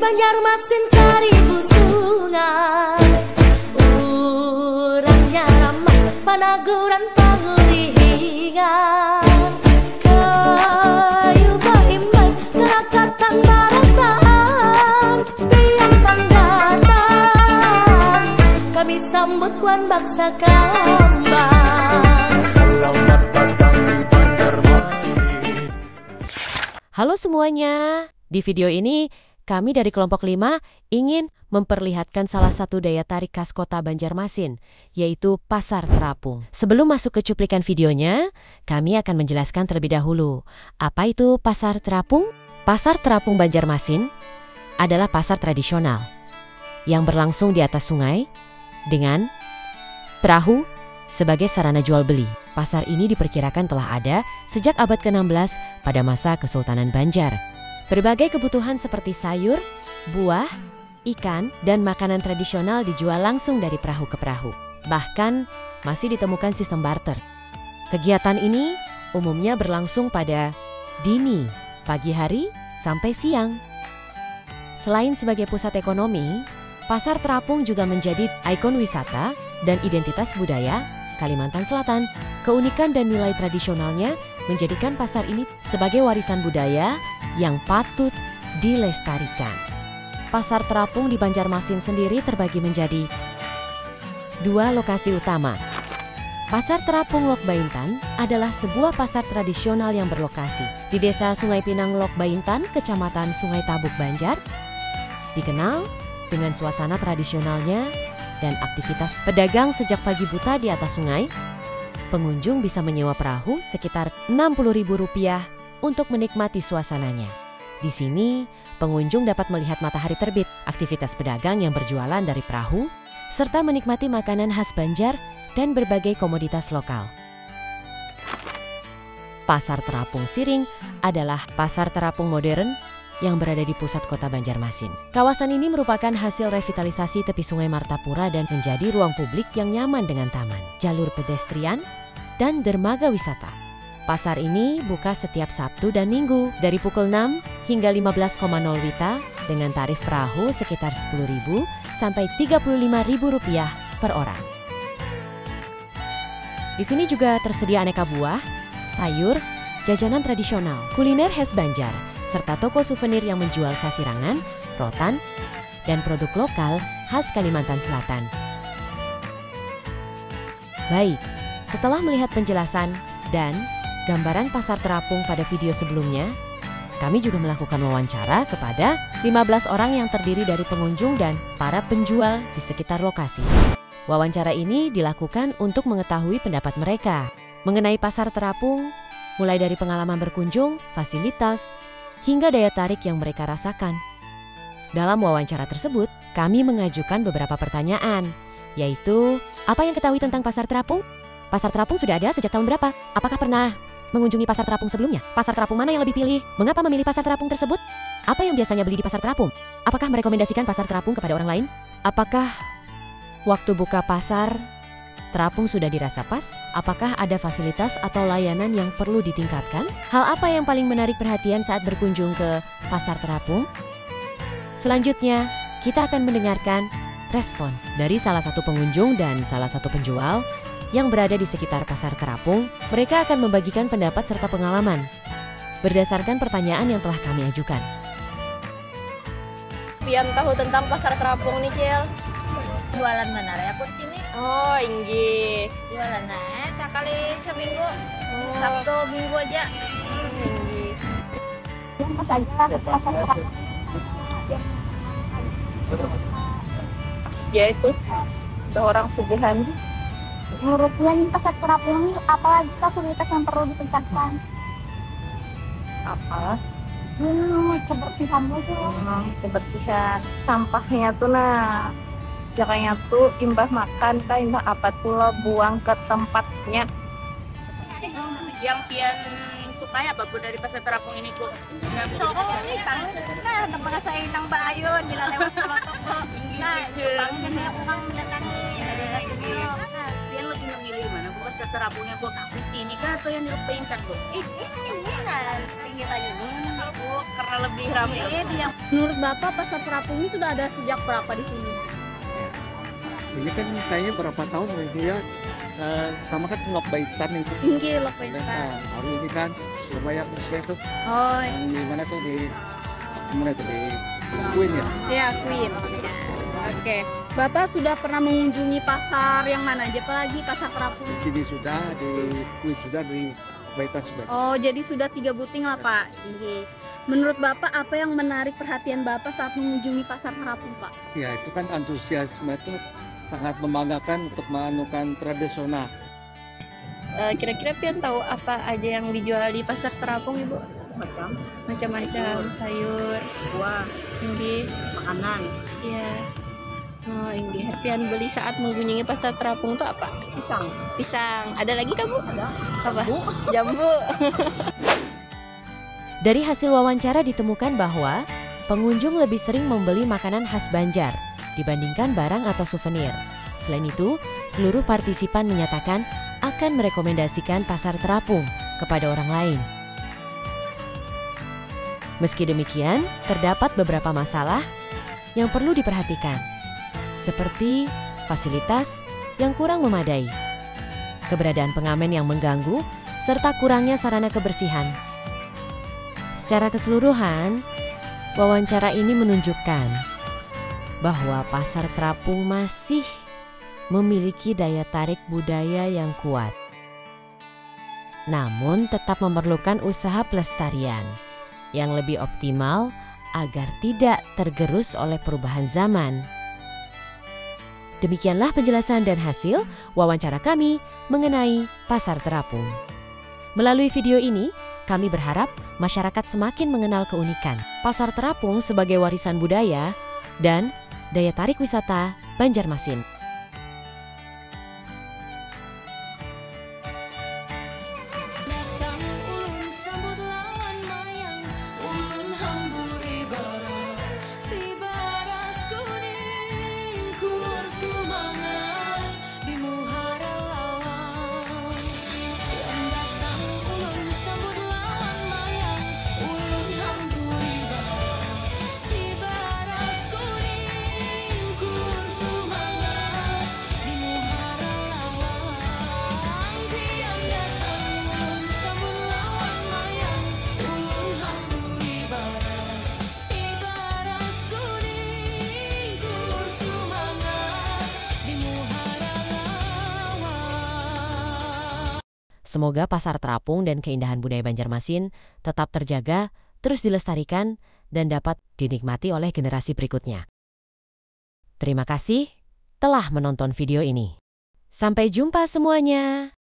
Banjarmasin 1000 sungai, urangnya ramah, panaguran pangurihingan, kayu baimbay, kerakatan baratan, biang datang, kami sambut wan baksa kambang. Selamat datang di Banjarmasin. Halo semuanya, di video ini kami dari kelompok 5 ingin memperlihatkan salah satu daya tarik khas kota Banjarmasin, yaitu Pasar Terapung. Sebelum masuk ke cuplikan videonya, kami akan menjelaskan terlebih dahulu. Apa itu Pasar Terapung? Pasar Terapung Banjarmasin adalah pasar tradisional yang berlangsung di atas sungai dengan perahu sebagai sarana jual beli. Pasar ini diperkirakan telah ada sejak abad ke-16 pada masa Kesultanan Banjar. Berbagai kebutuhan seperti sayur, buah, ikan, dan makanan tradisional dijual langsung dari perahu ke perahu. Bahkan masih ditemukan sistem barter. Kegiatan ini umumnya berlangsung pada dini, pagi hari, sampai siang. Selain sebagai pusat ekonomi, Pasar Terapung juga menjadi ikon wisata dan identitas budaya Kalimantan Selatan. Keunikan dan nilai tradisionalnya menjadikan pasar ini sebagai warisan budaya yang patut dilestarikan. Pasar Terapung di Banjarmasin sendiri terbagi menjadi 2 lokasi utama. Pasar Terapung Lok Baintan adalah sebuah pasar tradisional yang berlokasi di Desa Sungai Pinang Lok Baintan, Kecamatan Sungai Tabuk, Banjar. Dikenal dengan suasana tradisionalnya dan aktivitas pedagang sejak pagi buta di atas sungai. Pengunjung bisa menyewa perahu sekitar Rp60.000 untuk menikmati suasananya. Di sini, pengunjung dapat melihat matahari terbit, aktivitas pedagang yang berjualan dari perahu, serta menikmati makanan khas Banjar dan berbagai komoditas lokal. Pasar Terapung Siring adalah pasar terapung modern yang berada di pusat kota Banjarmasin. Kawasan ini merupakan hasil revitalisasi tepi Sungai Martapura dan menjadi ruang publik yang nyaman dengan taman, jalur pedestrian, dan dermaga wisata. Pasar ini buka setiap Sabtu dan Minggu dari pukul 6 hingga 15.00 WITA dengan tarif perahu sekitar Rp10.000 sampai Rp35.000 per orang. Di sini juga tersedia aneka buah, sayur, jajanan tradisional, kuliner khas Banjar, serta toko souvenir yang menjual sasirangan, rotan, dan produk lokal khas Kalimantan Selatan. Baik, setelah melihat penjelasan dan gambaran Pasar Terapung pada video sebelumnya, kami juga melakukan wawancara kepada 15 orang yang terdiri dari pengunjung dan para penjual di sekitar lokasi. Wawancara ini dilakukan untuk mengetahui pendapat mereka mengenai Pasar Terapung, mulai dari pengalaman berkunjung, fasilitas, hingga daya tarik yang mereka rasakan. Dalam wawancara tersebut, kami mengajukan beberapa pertanyaan, yaitu, apa yang ketahui tentang Pasar Terapung? Pasar Terapung sudah ada sejak tahun berapa? Apakah pernah mengunjungi Pasar Terapung sebelumnya? Pasar Terapung mana yang lebih pilih? Mengapa memilih Pasar Terapung tersebut? Apa yang biasanya beli di Pasar Terapung? Apakah merekomendasikan Pasar Terapung kepada orang lain? Apakah waktu buka Pasar Terapung sudah dirasa pas? Apakah ada fasilitas atau layanan yang perlu ditingkatkan? Hal apa yang paling menarik perhatian saat berkunjung ke Pasar Terapung? Selanjutnya, kita akan mendengarkan respon dari salah satu pengunjung dan salah satu penjual yang berada di sekitar Pasar Terapung. Mereka akan membagikan pendapat serta pengalaman berdasarkan pertanyaan yang telah kami ajukan. Pian tahu tentang Pasar Terapung nih, Cil? Jualan mana ya aku di sini? Oh, inggih. Jualan sekali seminggu. Sabtu Minggu aja. Inggih. Pas aja ke Pasar Terapung. Ya itu. Ada orang sugihan. Menurut Dian, Pasar Terapung ini apalagi fasilitas yang perlu ditingkatkan? Apa? Kebersihan aja. Kebersihan. Sampahnya tuh jangannya tuh imbah makan, imbah apa tuh lo buang ke tempatnya. Yang pian supaya apa Bu dari Pasar Terapung ini Bu? Nah, tempat saya Inang Bayun bila lewat pelotok Bu. Nah, jangan kurang mendatangi. Pian lebih memilih mana Bu? Pasar Terapungnya kota di sini kah atau yang di Lok Baintan Bu? Ini kan pinggir aja nih. Bu, keren karena lebih ramai. Menurut Bapak pasar terapung ini sudah ada sejak berapa di sini? Ini kan kayaknya berapa tahun ini ya. Sama kan Lokbaitan itu. Tinggi loh Pak. Nah, hari ini kan lumayan besar tuh. Oh, Di mana tuh di Queen ya. ya Queen. Oke. Bapak sudah pernah mengunjungi pasar yang mana aja, apalagi pasar terapung? Di sini sudah, di Queen sudah, di Lokbaitan sudah. Oh, jadi sudah 3 buting lah Pak. Tinggi. Menurut Bapak apa yang menarik perhatian Bapak saat mengunjungi pasar terapung Pak? Ya itu kan antusiasme itu sangat membanggakan untuk menganukan tradisional. Kira-kira pian tahu apa aja yang dijual di pasar terapung Ibu? Macam-macam sayur, Buah, tinggi, makanan, iya. Oh, ini pian beli saat mengunjungi pasar terapung tuh apa? pisang. Pisang. Ada lagi kamu? Ada. Apa? Jambu. Dari hasil wawancara ditemukan bahwa pengunjung lebih sering membeli makanan khas Banjar dibandingkan barang atau souvenir. Selain itu, seluruh partisipan menyatakan akan merekomendasikan pasar terapung kepada orang lain. Meski demikian, terdapat beberapa masalah yang perlu diperhatikan, seperti fasilitas yang kurang memadai, keberadaan pengamen yang mengganggu, serta kurangnya sarana kebersihan. Secara keseluruhan, wawancara ini menunjukkan bahwa pasar terapung masih memiliki daya tarik budaya yang kuat. Namun tetap memerlukan usaha pelestarian yang lebih optimal agar tidak tergerus oleh perubahan zaman. Demikianlah penjelasan dan hasil wawancara kami mengenai pasar terapung. Melalui video ini, kami berharap masyarakat semakin mengenal keunikan pasar terapung sebagai warisan budaya dan daya tarik wisata Banjarmasin. Datang ulun sambut lawan mayang, ulun hamburi baras, si baras kuning kur sumangat di muhara lawan. Yang datang ulun sambut lawan mayang, ulun hamburi baras, si baras kuning kur sumangat di muhara lawan. Tiang datang ulun sambut lawan mayang, ulun hamburi baras, si baras kuning kur sumangat di muhara lawan. Semoga pasar terapung dan keindahan budaya Banjarmasin tetap terjaga, terus dilestarikan, dan dapat dinikmati oleh generasi berikutnya. Terima kasih telah menonton video ini. Sampai jumpa semuanya.